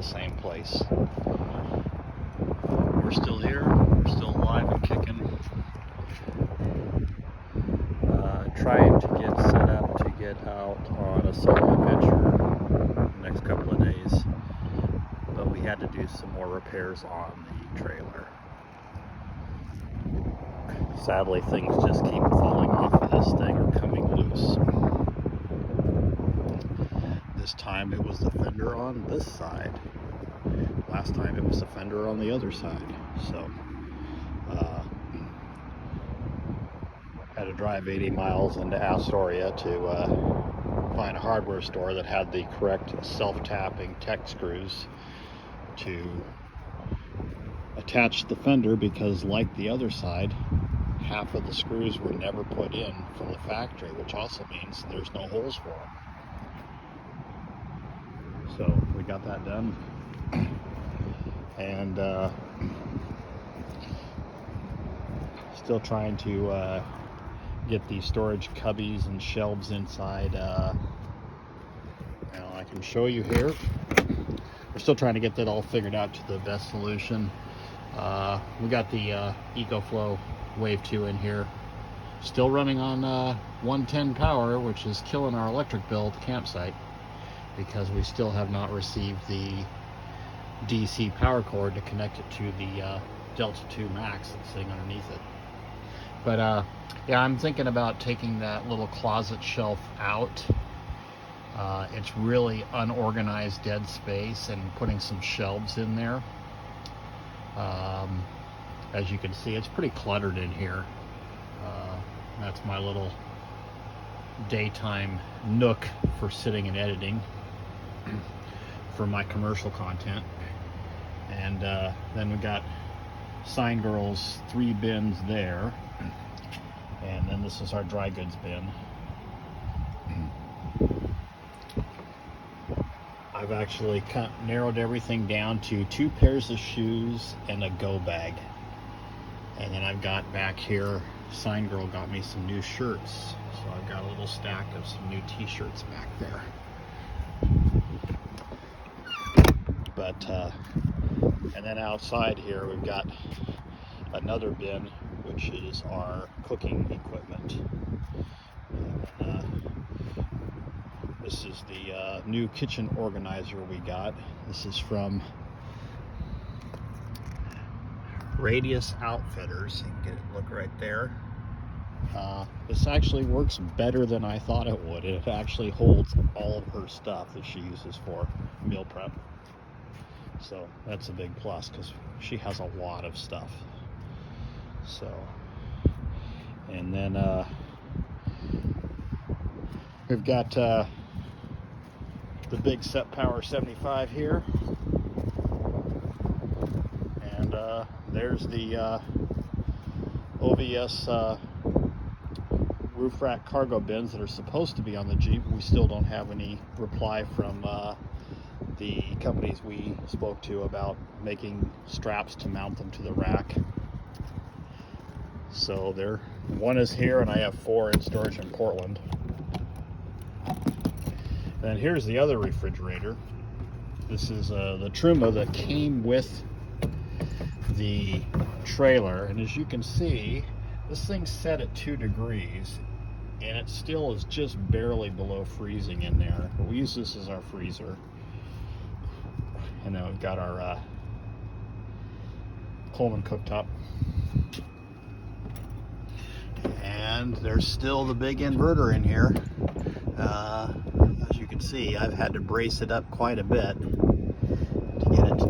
the same place. We're still here, we're still alive and kicking. Trying to get set up to get out on a solo adventure next couple of days, but we had to do some more repairs on the trailer. Sadly, things just keep falling off of this thing or coming loose. This time it was the fender on this side. Last time it was the fender on the other side. So had to drive 80 miles into Astoria to find a hardware store that had the correct self-tapping tech screws to attach the fender, because like the other side, half of the screws were never put in from the factory, which also means there's no holes for them. So we got that done, and still trying to get the storage cubbies and shelves inside. Now I can show you here. We're still trying to get that all figured out to the best solution. We got the EcoFlow Wave 2 in here, still running on 110 power, which is killing our electric bill at the campsite, because we still have not received the DC power cord to connect it to the Delta 2 Max that's sitting underneath it. But yeah, I'm thinking about taking that little closet shelf out. It's really unorganized dead space, and putting some shelves in there. As you can see, it's pretty cluttered in here. That's my little daytime nook for sitting and editing for my commercial content. And then we got Sign Girl's 3 bins there. And then this is our dry goods bin. I've actually narrowed everything down to 2 pairs of shoes and a go bag. And then I've got back here, Sign Girl got me some new shirts. So I've got a little stack of some new t-shirts back there. But, and then outside here we've got another bin, which is our cooking equipment. And, this is the new kitchen organizer we got. This is from Radius Outfitters. You can get it, look right there. This actually works better than I thought it would. It actually holds all of her stuff that she uses for meal prep. So that's a big plus, because she has a lot of stuff. So, and then we've got the big Set Power 75 here, and there's the OVS roof rack cargo bins that are supposed to be on the Jeep. We still don't have any reply from the companies we spoke to about making straps to mount them to the rack. So there, one is here, and I have 4 in storage in Portland. And here's the other refrigerator. This is the Truma that came with the trailer, and as you can see, this thing's set at 2 degrees, and it still is just barely below freezing in there. But we use this as our freezer. And then we've got our Coleman cooktop. And there's still the big inverter in here. As you can see, I've had to brace it up quite a bit to get it to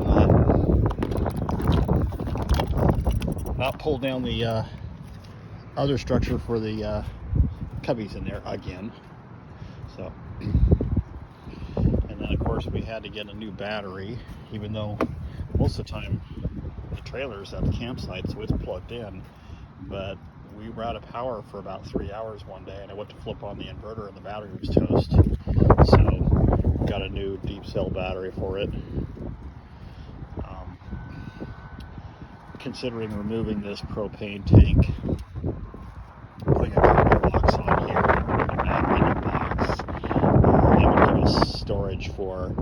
not pull down the other structure for the cubbies in there again. So, and then of course we had to get a new battery, even though most of the time the trailer's at the campsite, so it's plugged in. But we were out of power for about 3 hours one day, and I went to flip on the inverter and the battery was toast. So got a new deep cell battery for it. Considering removing this propane tank, putting a cargo box on here, putting that in a box, it would give us storage for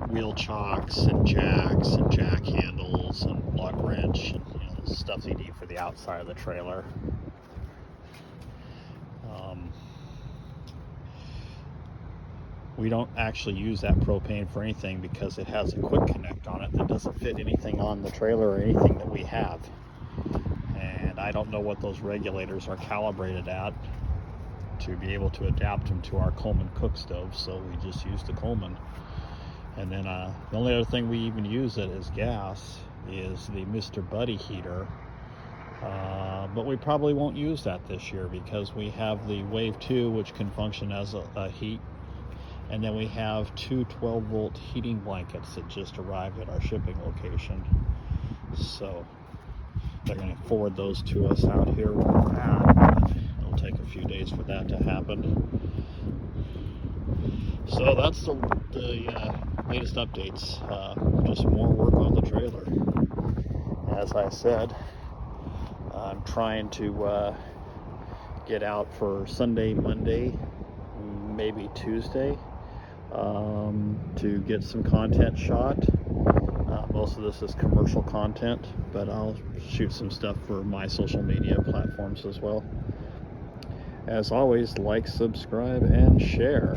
wheel chocks and jacks and jack handles and lug wrench and stuff you need for the outside of the trailer. We don't actually use that propane for anything because it has a quick connect on it that doesn't fit anything on the trailer or anything that we have. And I don't know what those regulators are calibrated at to be able to adapt them to our Coleman cook stove, so we just use the Coleman. And then the only other thing we even use that is gas is the Mr. Buddy heater. But we probably won't use that this year because we have the Wave 2, which can function as a heat. And then we have two 12-volt heating blankets that just arrived at our shipping location. So they're going to forward those to us out here where we're at. It'll take a few days for that to happen. So that's the latest updates. Just more work on the trailer. As I said, I'm trying to get out for Sunday, Monday, maybe Tuesday, to get some content shot. Most of this is commercial content, but I'll shoot some stuff for my social media platforms as well. As always, like, subscribe, and share.